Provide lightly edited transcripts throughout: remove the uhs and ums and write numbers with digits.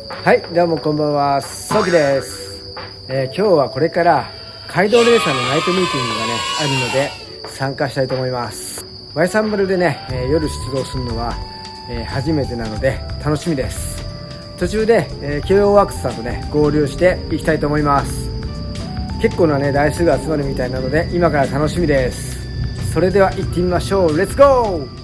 はい、どうもこんばんは、SOUKIです。今日はこれから街道レーサーのナイトミーティングがねあるので参加したいと思います。Y30でね、夜出動するのは、初めてなので楽しみです。途中で、KO ワークスさんとね合流していきたいと思います。結構なね台数が集まるみたいなので今から楽しみです。それでは行ってみましょう。レッツゴー。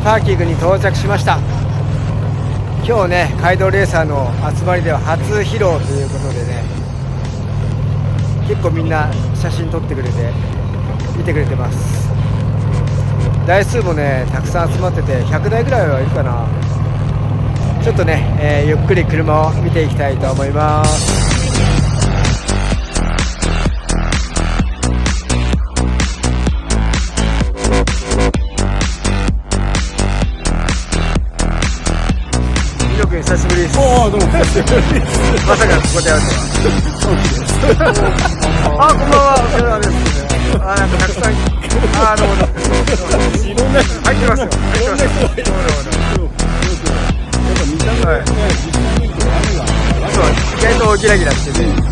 パーキングに到着しました。今日ね、街道レーサーの集まりでは初披露ということでね、結構みんな写真撮ってくれて見てくれてます。台数もねたくさん集まってて100台ぐらいはいるかな。ちょっとね、ゆっくり車を見ていきたいと思います。久しぶりです。おお、どうも久しぶりです。まさかここで会うとは。そうです。あ、こんばんは。お疲れ様です。なんかたくさん。どうもどうも。いろんな入ってますよ。入ってますよ。どうもどうも。やっぱ見た目がね、実際に見ると雨が。そう、意外とギラギラしてて。